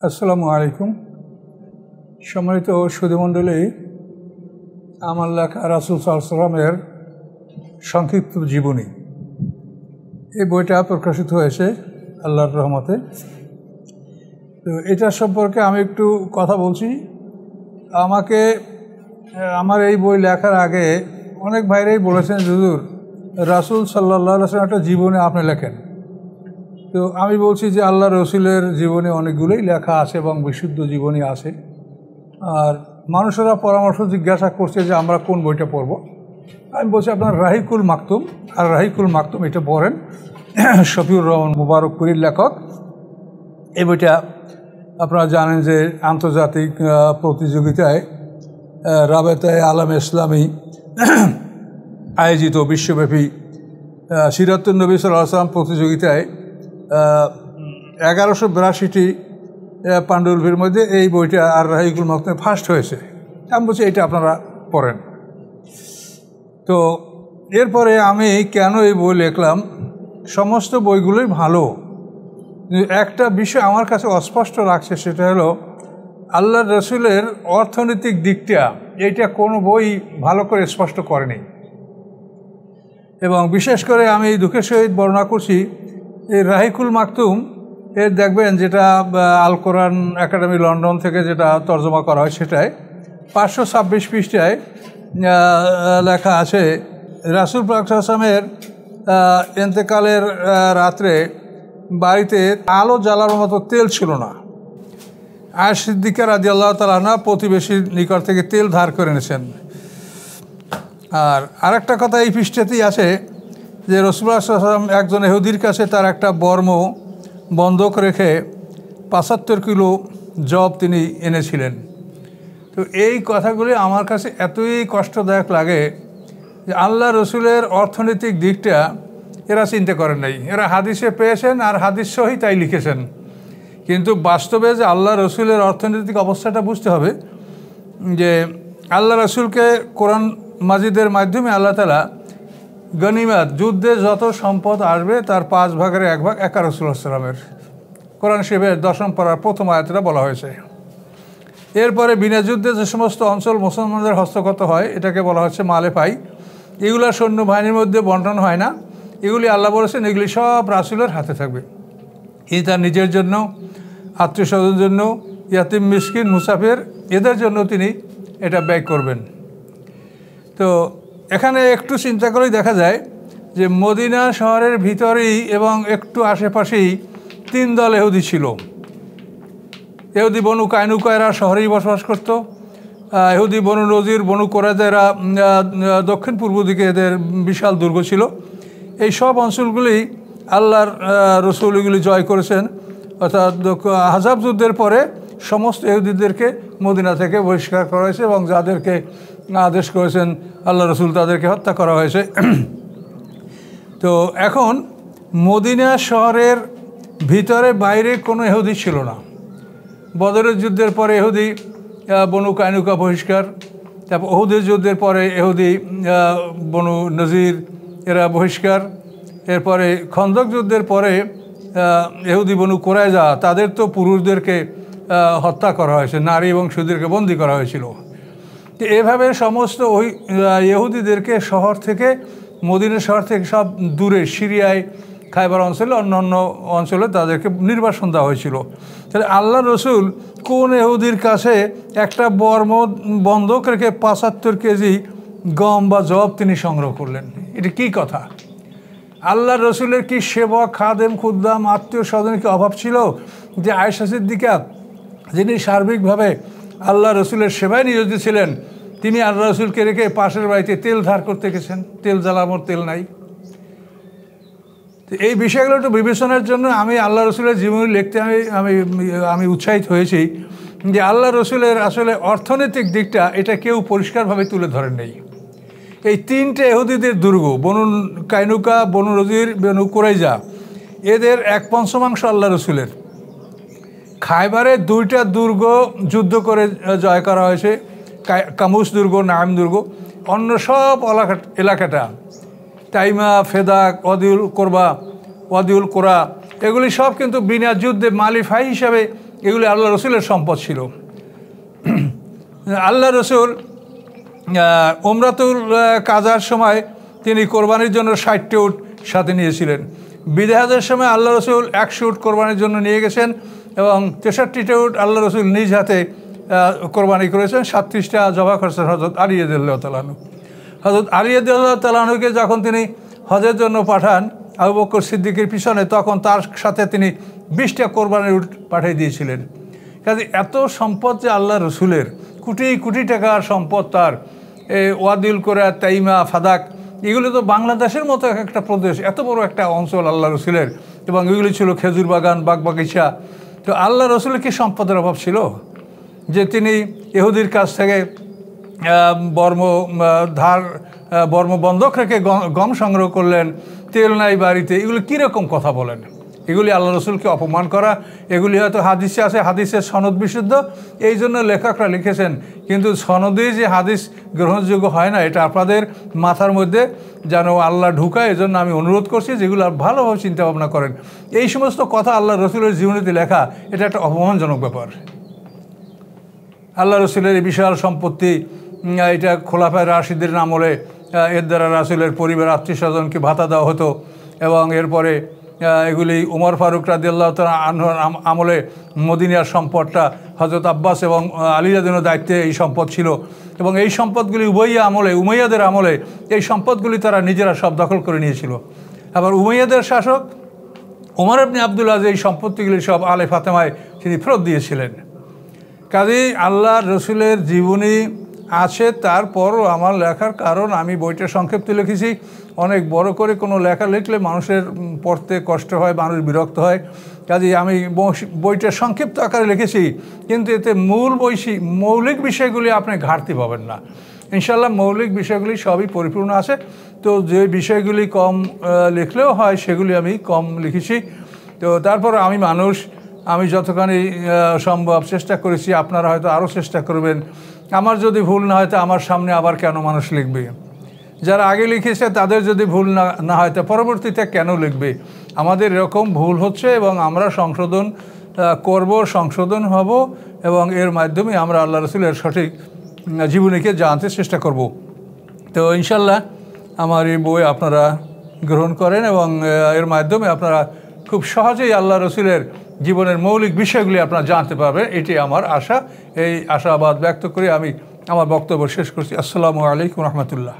আসসালামু আলাইকুম। সম্মানিত সুধীমণ্ডলী, আমার লেখা রাসূল সাল্লাল্লাহু আলাইহি ওয়াসাল্লামের সংক্ষিপ্ত জীবনী, এই বইটা প্রকাশিত হয়েছে আল্লাহর রহমতে। তো এটা সম্পর্কে আমি একটু কথা বলছি। আমার এই বই লেখার আগে অনেক ভাইরাই বলেছেন, হুজুর রাসূল সাল্লাল্লাহু আলাইহি ওয়াসাল্লাম একটা জীবনী আপনি লেখেন। তো আমি বলছি যে আল্লাহ রসুলের জীবনে অনেকগুলোই লেখা আছে এবং বিশুদ্ধ জীবনী আছে। আর মানুষেরা পরামর্শ জিজ্ঞাসা করছে যে আমরা কোন বইটা পড়ব। আমি বলছি আপনার রাহিকুল মাকতুম, আর রাহিকুল মাকতুম এটা পড়েন, শফিউর রহমান মুবারকপুরীর লেখক। এই বইটা আপনারা জানেন যে আন্তর্জাতিক প্রতিযোগিতায় রাবেতায়ে আলম ইসলামী আয়োজিত বিশ্বব্যাপী সিরাতুন নবী সাল্লাল্লাহু আলাইহি ওয়াসাল্লাম প্রতিযোগিতায় 1182টি পাণ্ডুলিপির মধ্যে এই বইটা আর রাহিকুল মাকতুম ফার্স্ট হয়েছে। আমি বলছি এটা আপনারা পড়েন। তো এরপরে আমি কেন এই বই লিখলাম, সমস্ত বইগুলোই ভালো, একটা বিষয় আমার কাছে অস্পষ্ট রাখছে, সেটা হলো আল্লাহ রসুলের অর্থনৈতিক দিকটা এইটা কোনো বই ভালো করে স্পষ্ট করেনি। এবং বিশেষ করে আমি দুঃখের সহিত বর্ণনা করছি, এই রাহিকুল মাকতুম এর দেখবেন যেটা আল কোরআন একাডেমি লন্ডন থেকে যেটা তর্জমা করা হয়, সেটায় 526 পৃষ্ঠায় লেখা আছে রাসূল পাক সাল্লাল্লাহু আলাইহি ওয়াসাল্লামের ইন্তেকালের রাত্রে বাড়িতে আলো জ্বালানোর মতো তেল ছিল না। আয়েশা সিদ্দিকা রাদিয়াল্লাহু তাআলা আনহা প্রতিবেশীর নিকট থেকে তেল ধার করে এনেছেন। আর আরেকটা কথা এই পৃষ্ঠাতেই আছে যে রাসূলুল্লাহ সাল্লাল্লাহু আলাইহি ওয়াসাল্লাম একজন ইহুদির কাছে তার একটা বর্ম বন্ধক রেখে 75 কিলো জব তিনি এনেছিলেন। তো এই কথাগুলি আমার কাছে এতই কষ্টদায়ক লাগে যে আল্লাহ রসুলের অর্থনৈতিক দিকটা এরা চিন্তা করেন নাই। এরা হাদিসে পেয়েছেন আর হাদিস সহি তাই লিখেছেন, কিন্তু বাস্তবে যে আল্লাহ রসুলের অর্থনৈতিক অবস্থাটা বুঝতে হবে। যে আল্লাহ রসুলকে কোরআন মাজিদের মাধ্যমে আল্লাহ তাআলা গনিমত, যুদ্ধে যত সম্পদ আসবে তার 5 ভাগের 1 ভাগ একা রাসূলুল্লাহ সাল্লাল্লাহু আলাইহি ওয়াসাল্লামের কোরআন শরীফের 10ম পারার প্রথম আয়াতটা বলা হয়েছে। এরপরে বিনা যুদ্ধে যে সমস্ত অঞ্চল মুসলমানদের হস্তগত হয় এটাকে বলা হচ্ছে মালে পাই। এগুলো সৈন্যবাহিনীর মধ্যে বন্টন হয় না, এগুলি আল্লাহ বলেছেন এগুলি সব রাসূলের হাতে থাকবে। এই তার নিজের জন্য, আত্মীয় স্বজনের জন্য, ইয়াতিম মিসকিন মুসাফির এদের জন্য তিনি এটা ব্যয় করবেন। তো এখানে একটু চিন্তা করেই দেখা যায় যে মদিনা শহরের ভিতরেই এবং একটু আশেপাশেই 3 দল ইহুদি ছিল। ইহুদি বনু কায়নুকা এরা শহরেই বসবাস করত। ইহুদি বনু নজির, বনু কোরাইজা এরা দক্ষিণ পূর্ব দিকে এদের বিশাল দুর্গ ছিল। এই সব অঞ্চলগুলি আল্লাহর রসূল এগুলি জয় করেছেন। অর্থাৎ আহজাব যুদ্ধের পরে সমস্ত ইহুদিদেরকে মদিনা থেকে বহিষ্কার করা হয়েছে এবং যাদেরকে আদেশ করেছেন আল্লাহ রসুল তাদেরকে হত্যা করা হয়েছে। তো এখন মদিনা শহরের ভিতরে বাইরে কোনো ইহুদি ছিল না। বদরের যুদ্ধের পরে ইহুদি বনু কায়নুকা বহিষ্কার, তারপর উহুদের যুদ্ধের পরে ইহুদি বনু নজির এরা বহিষ্কার, এরপরে খন্দক যুদ্ধের পরে ইহুদি বনু কোরাইজা তাদের তো পুরুষদেরকে হত্যা করা হয়েছে, নারী এবং শিশুদেরকে বন্দী করা হয়েছিল। তো এভাবে সমস্ত ওই ইহুদিদেরকে শহর থেকে, মদিনা শহর থেকে সব দূরে সিরিয়ায়, খাইবার অঞ্চলে, অন্যান্য অঞ্চলে তাদেরকে নির্বাসন দেওয়া হয়েছিল। তাহলে আল্লাহ রসুল কোন ইহুদির কাছে একটা বর্ম বন্ধক রেখে 75 কেজি গম বা জব তিনি সংগ্রহ করলেন? এটা কি কথা? আল্লাহ রসুলের কি সেবক, খাদেম, খুদ্দাম, আত্মীয় স্বজনের কি অভাব ছিল যে আয়েশা সিদ্দিকা, যিনি সার্বিকভাবে আল্লাহ রসুলের সেবায় নিয়োজিত ছিলেন, তিনি আল্লাহ রসুলকে রেখে পাশের বাড়িতে তেল ধার করতে গেছেন? তেল জ্বালানোর তেল নাই। এই বিষয়গুলো একটু বিবেচনার জন্য আমি আল্লাহ রসুলের জীবনী লিখতে আমি উৎসাহিত হয়েছি যে আল্লাহ রসুলের আসলে অর্থনৈতিক দিকটা এটা কেউ পরিষ্কারভাবে তুলে ধরেন নেই। এই 3টে ইহুদিদের দুর্গ, বনু কায়নুকা, বনু নজির, বনু কুরাইজা, এদের 1/5 আল্লাহ রসুলের। খাইবারে 2টা দুর্গ যুদ্ধ করে জয় করা হয়েছে, কামুস দুর্গ, নাইম দুর্গ। অন্য সব এলাকাটা তাইমা, ফেদাক, ওয়াদিউল কোরা এগুলি সব কিন্তু বিনা যুদ্ধে মালিফাই হিসাবে এগুলি আল্লাহ রসুলের সম্পদ ছিল। আল্লাহ রসুল উমরাতুল কাজার সময় তিনি কোরবানির জন্য 60টি উট সাথে নিয়েছিলেন। বিদায় হজের সময় আল্লাহ রসুল 100 উট কোরবানির জন্য নিয়ে গেছেন এবং 63টা উট আল্লাহ রসুল নিজ হাতে কোরবানি করেছেন। 37টা জবা করেছেন হযরত আলী রাদিয়াল্লাহু তাআলা আনহু। হযরত আলী রাদিয়াল্লাহু তাআলা আনহুকে যখন তিনি হজের জন্য পাঠান আবু বকর সিদ্দিকের পিছনে, তখন তার সাথে তিনি 20টা কোরবানির উট পাঠিয়ে দিয়েছিলেন। কাজে এত সম্পদ যে আল্লাহ রসুলের, কোটি কোটি টাকার সম্পদ তার। ওয়াদিল কোরা, তাইমা, ফাদাক, এগুলো তো বাংলাদেশের মতো একটা প্রদেশ, এত বড় একটা অঞ্চল আল্লাহ রসুলের, এবং এগুলি ছিল খেজুর বাগান, বাগবাগিচা। তো আল্লাহ রসুলের কি সম্পদের অভাব ছিল যে তিনি ইহুদির কাছ থেকে বর্ম বন্ধক রেখে গম সংগ্রহ করলেন, তেল নাই বাড়িতে? এগুলো কীরকম কথা বলেন? এগুলি আল্লাহ রসুলকে অপমান করা। এগুলি হয়তো হাদিসে আছে, হাদিসের সনদ বিশুদ্ধ, এই জন্য লেখকরা লিখেছেন, কিন্তু সনদে যে হাদিস গ্রহণযোগ্য হয় না, এটা আপনাদের মাথার মধ্যে যেন আল্লাহ ঢুকায়। এই জন্য আমি অনুরোধ করছি যেগুলো ভালোভাবে চিন্তা ভাবনা করেন। এই সমস্ত কথা আল্লাহ রসুলের জীবনীতে লেখা, এটা একটা অপমানজনক ব্যাপার। আল্লাহ রসুলের এই বিশাল সম্পত্তি, এটা খোলাফায়ে রাশিদের আমলে এর দ্বারা রাসূলের পরিবার আত্মীয় স্বজনকে ভাতা দেওয়া হতো, এবং এরপরে এগুলি উমর ফারুক রাদিয়াল্লাহু তাআলা আনহুর আমলে মদিনার সম্পদটা হযরত আব্বাস এবং আলী রাদিয়াল্লাহু দায়িত্বে এই সম্পদ ছিল, এবং এই সম্পদগুলি উমাইয়াদের আমলে এই সম্পদগুলি তারা নিজেরা সব দখল করে নিয়েছিল। আবার উমাইয়াদের শাসক ওমর ইবনে আব্দুল আজিজ এই সম্পত্তিগুলি সব আলে ফাতেমায় তিনি ফেরত দিয়েছিলেন। কাজেই আল্লাহ রসুলের জীবনী আছে, তারপরও আমার লেখার কারণ আমি বইটা সংক্ষিপ্ত লিখেছি। অনেক বড় করে কোনো লেখা লিখলে মানুষের পড়তে কষ্ট হয়, মানুষ বিরক্ত হয়। কাজেই আমি বইটা সংক্ষিপ্ত আকারে লিখেছি, কিন্তু এতে মৌলিক বিষয়গুলি আপনি ঘাটতি পাবেন না। ইনশাল্লাহ মৌলিক বিষয়গুলি সবই পরিপূর্ণ আছে। তো যে বিষয়গুলি কম লিখলেও হয় সেগুলি আমি কম লিখেছি। তো তারপর আমি যতখানি সম্ভব চেষ্টা করেছি, আপনারা হয়তো আরও চেষ্টা করবেন। আমার যদি ভুল না হয় তো আমার সামনে আবার কেন মানুষ লিখবে? যারা আগে লিখেছে তাদের যদি ভুল না হয় তো পরবর্তীতে কেন লিখবে? আমাদের এরকম ভুল হচ্ছে এবং আমরা সংশোধন হব, এবং এর মাধ্যমে আমরা আল্লাহ রসুলের সঠিক জীবনীকে জানতে চেষ্টা করব। তো ইনশাল্লাহ আমার এই বই আপনারা গ্রহণ করেন, এবং এর মাধ্যমে আপনারা খুব সহজেই আল্লাহ রসুলের জীবনের মৌলিক বিষয়গুলি আপনারা জানতে পারবেন, এটি আমার আশা। এই আশাবাদ ব্যক্ত করে আমি আমার বক্তব্য শেষ করছি। আসসালামু আলাইকুম রহমতুল্লাহ।